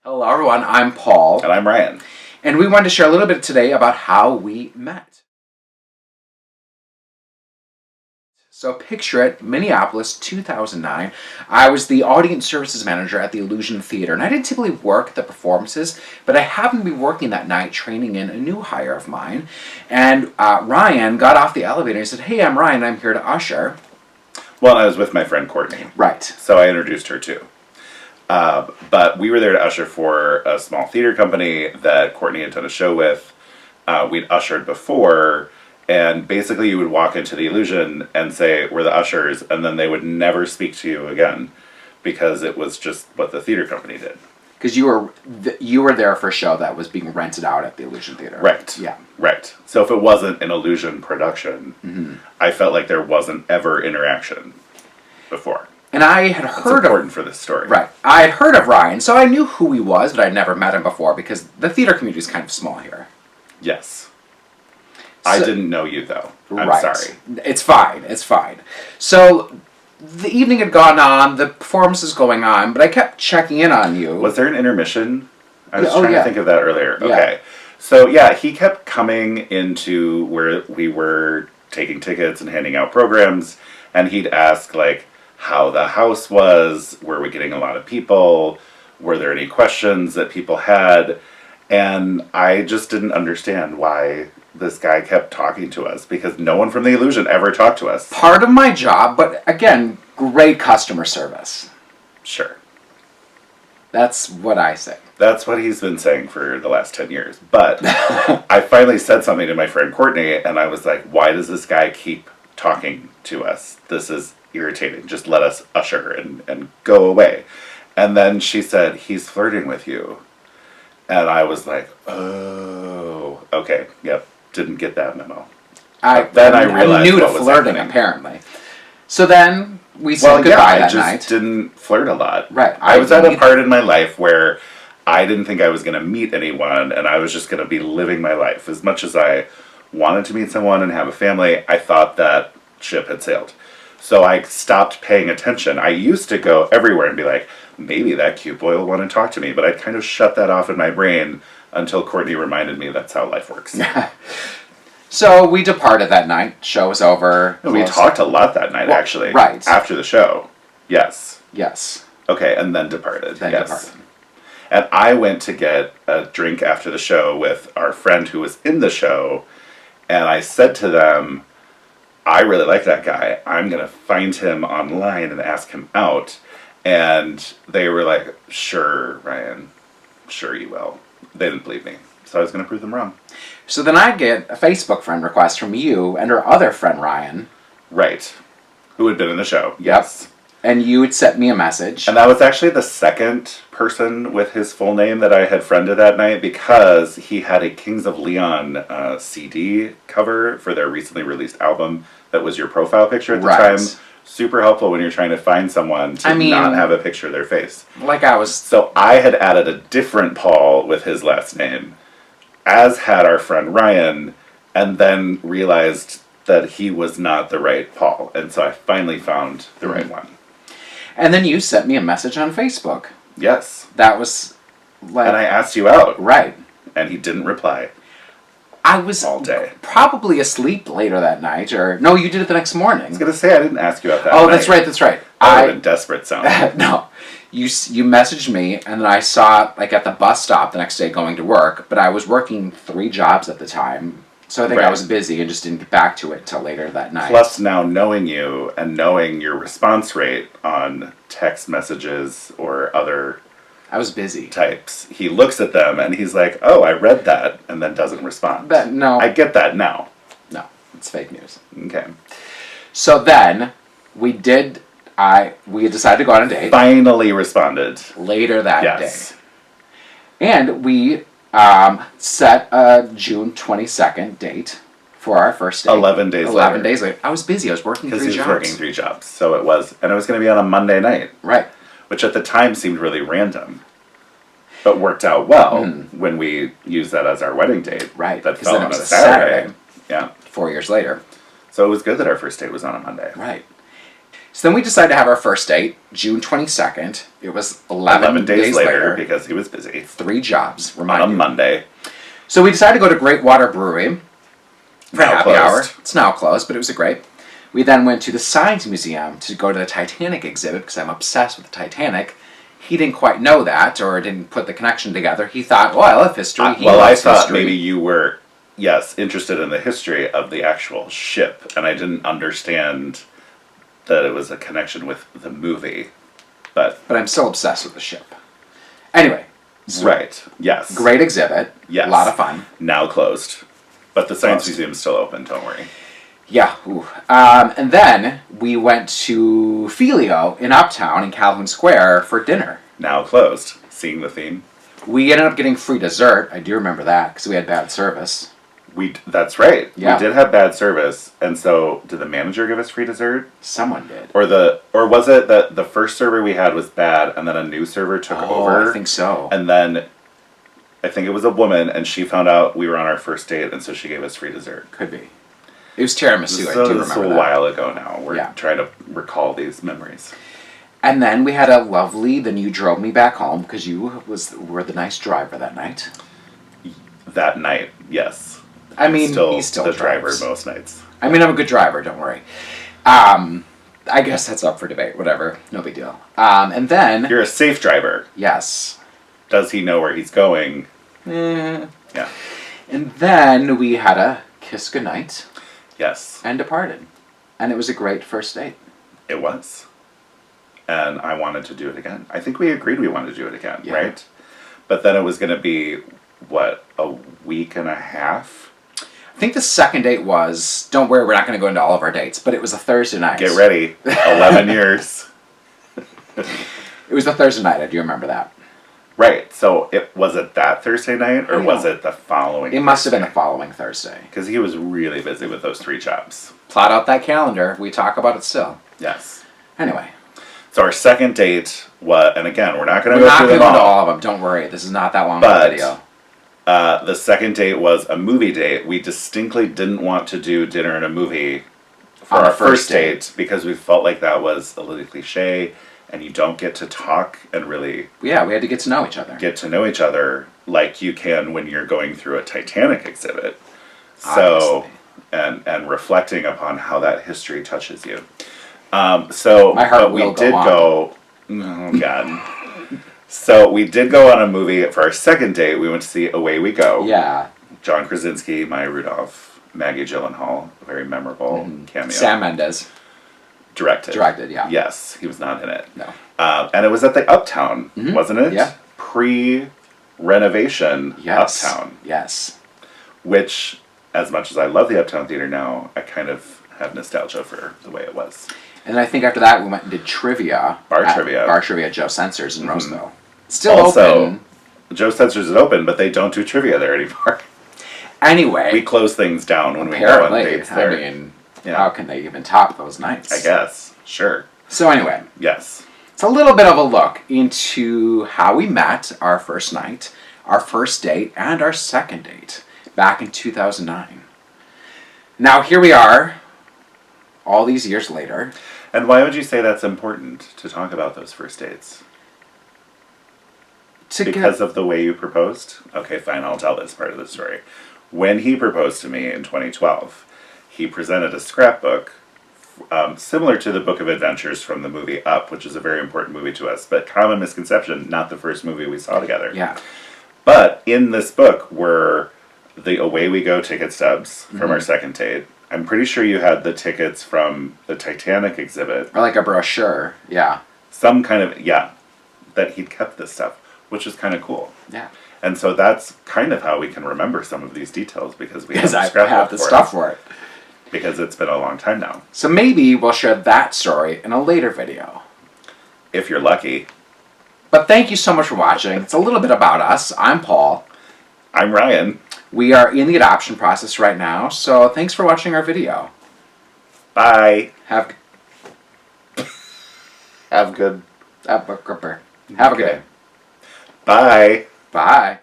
Hello, everyone. I'm Paul. And I'm Ryan. And we wanted to share a little bit today about how we met. So picture it, Minneapolis, 2009. I was the audience services manager at the Illusion Theater, and I didn't typically work at the performances, but I happened to be working that night training in a new hire of mine. And Ryan got off the elevator and said, "Hey, I'm Ryan, I'm here to usher." Well, I was with my friend Courtney. Right. So I introduced her too. But we were there to usher for a small theater company that Courtney had done a show with. We'd ushered before, and basically you would walk into the Illusion and say, "We're the ushers," and then they would never speak to you again because it was just what the theater company did. Because you were there for a show that was being rented out at the Illusion Theater. Right. Yeah. Right. So if it wasn't an Illusion production, I felt like there wasn't ever interaction before. And I had heard important for this story. Right. I had heard of Ryan, so I knew who he was, but I'd never met him before because the theater community is kind of small here. Yes. I didn't know you, though. I'm sorry. It's fine. It's fine. So the evening had gone on, the performance was going on, but I kept checking in on you. Was there an intermission? I was Yeah, trying to think of that earlier. Yeah. Okay. So, yeah, he kept coming into where we were taking tickets and handing out programs, and he'd ask, like, how the house was, were we getting a lot of people, were there any questions that people had, and I just didn't understand why this guy kept talking to us, because no one from the Illusion ever talked to us. Part of my job, but again, great customer service. Sure. That's what I say. That's what he's been saying for the last 10 years. But I finally said something to my friend Courtney, and I was like, why does this guy keep talking to us? This is irritating. Just let us usher and go away. And then she said, he's flirting with you. And I was like, oh, okay, yep, didn't get that memo. I realized new to what was flirting, happening. apparently. So then we said goodbye that night. I just didn't flirt a lot. Right. I was at a part in my life where I didn't think I was going to meet anyone, and I was just going to be living my life. As much as I wanted to meet someone and have a family, I thought that ship had sailed. So I stopped paying attention. I used to go everywhere and be like, maybe that cute boy will want to talk to me. But I kind of shut that off in my brain until Courtney reminded me that's how life works. So we departed that night. Show was over. We talked a lot that night, actually. Right. After the show. Yes. Yes. Okay, and then departed. Departed. And I went to get a drink after the show with our friend who was in the show. And I said to them, I really like that guy. I'm going to find him online and ask him out. And they were like, sure, Ryan. Sure you will. They didn't believe me. So I was going to prove them wrong. So then I get a Facebook friend request from you and her other friend, Ryan. Right. Who had been in the show. Yes. And you had sent me a message. And that was actually the second person with his full name that I had friended that night because he had a Kings of Leon CD cover for their recently released album that was your profile picture at the time. Super helpful when you're trying to find someone to not have a picture of their face. So I had added a different Paul with his last name, as had our friend Ryan, and then realized that he was not the right Paul. And so I finally found the right one. And then you sent me a message on Facebook. Yes. That was like... And I asked you out. Right. And he didn't reply. I was all day. Probably asleep later that night, or... No, you did it the next morning. I was going to say, I didn't ask you out that night. Oh, that's right. I would have been desperate sounding. No. You messaged me, and then I saw it, like, at the bus stop the next day going to work, but I was working 3 jobs at the time, so I think I was busy and just didn't get back to it until later that night. Plus, now knowing you and knowing your response rate on text messages or other... I was busy. Types. He looks at them and he's like, oh, I read that, and then doesn't respond. No. I get that now. No, it's fake news. Okay. So then, we decided to go on a date. Finally responded. Later that day. And we set a June 22nd date for our first date. 11 days later. 11 days later. I was busy. I was working 3 jobs. Because he was working 3 jobs. So it was going to be on a Monday night. Right. Which at the time seemed really random. But worked out well when we used that as our wedding date. Right. That fell on a Saturday. Yeah. 4 years later. So it was good that our first date was on a Monday. Right. So then we decided to have our first date, June 22nd. It was 11 days later, later. because he was busy. 3 jobs, On a Monday. So we decided to go to Great Water Brewery for Now happy hour. closed. It's now closed, but it was great. We then went to the Science Museum to go to the Titanic exhibit because I'm obsessed with the Titanic. He didn't quite know that or didn't put the connection together. He thought, well, I love history. He Well, I loves thought history. maybe you were, yes, interested in the history of the actual ship, and I didn't understand that it was a connection with the movie. But I'm still obsessed with the ship. Anyway. So right, yes. Great exhibit. Yes. A lot of fun. Now closed. But the Science Closed. Museum is still open, don't worry. Yeah. Ooh. And then we went to Filio in Uptown in Calhoun Square for dinner. Now closed. Seeing the theme? We ended up getting free dessert. I do remember that because we had bad service. That's right. Yeah. We did have bad service, and so did the manager give us free dessert? Someone did. Or was it that the first server we had was bad, and then a new server took over? I think so. And then I think it was a woman, and she found out we were on our first date, and so she gave us free dessert. Could be. It was tiramisu. I do This remember is a that. while ago now. We're Yeah. trying to recall these memories. And then we had a lovely. Then you drove me back home because you were the nice driver that night. That night, yes. I mean, Still he still the drives. driver most nights. I mean, I'm a good driver. Don't worry. I guess that's up for debate. Whatever. No big deal. And then You're a safe driver. yes. Does he know where he's going? Eh. Yeah. And then we had a kiss goodnight Yes, and departed. And it was a great first date. it was. And I wanted to do it again. I think we agreed we wanted to do it again, Yeah. right? But then it was going to be, what, a week and a half? I think the second date was, don't worry, we're not going to go into all of our dates, but it was a Thursday night. Get ready. 11 years. It was the Thursday night. I do remember that. Right. So was it that Thursday night, or I was know. it the following? It must have been the following Thursday. Because he was really busy with those 3 jobs. Plot out that calendar. We talk about it still. Yes. Anyway. So our second date was, and again, we're not going to We're go not through going to them go into all. all of them. Don't worry. This is not that long But of a video. The second date was a movie date. We distinctly didn't want to do dinner and a movie for On the our first first date because we felt like that was a little cliche, and you don't get to talk and really Yeah, we had to get to know each other. get to know each other like you can when you're going through a Titanic exhibit. So, and reflecting upon how that history touches you. So, My heart but we will go did on. go. Oh God. So we did go on a movie for our second date. We went to see Away We Go. Yeah. John Krasinski, Maya Rudolph, Maggie Gyllenhaal, a very memorable cameo. Sam Mendes Directed. directed, yeah. Yes, he was not in it. No. And it was at the Uptown, wasn't it? Yeah. Pre-renovation Yes. Uptown. Yes. Which, as much as I love the Uptown Theater now, I kind of have nostalgia for the way it was. And I think after that we went and did trivia. Bar at trivia. Bar trivia at Joe Sensors in Roseville. Still Also, open. Joe Spencer's is open, but they don't do trivia there anymore. Anyway. We close things down when we go on apparently. dates there. I mean, Yeah. how can they even top those nights? I guess. Sure. So anyway, Yes. it's a little bit of a look into how we met our first night, our first date, and our second date back in 2009. Now here we are, all these years later. And why would you say that's important to talk about those first dates? Because of the way you proposed? Okay, fine, I'll tell this part of the story. When he proposed to me in 2012, he presented a scrapbook similar to the Book of Adventures from the movie Up, which is a very important movie to us, but common misconception, not the first movie we saw together. Yeah. But in this book were the Away We Go ticket stubs from our second date. I'm pretty sure you had the tickets from the Titanic exhibit. Or like a brochure. Yeah. Some kind of, that he'd kept this stuff, which is kind of cool. Yeah. And so that's kind of how we can remember some of these details because we Because I scrapbook have the for it. stuff for it. Because it's been a long time now. So maybe we'll share that story in a later video. If you're lucky. But thank you so much for watching. It's a little bit about us. I'm Paul. I'm Ryan. We are in the adoption process right now, so thanks for watching our video. Bye. Have Have good. a good day. Bye. Bye.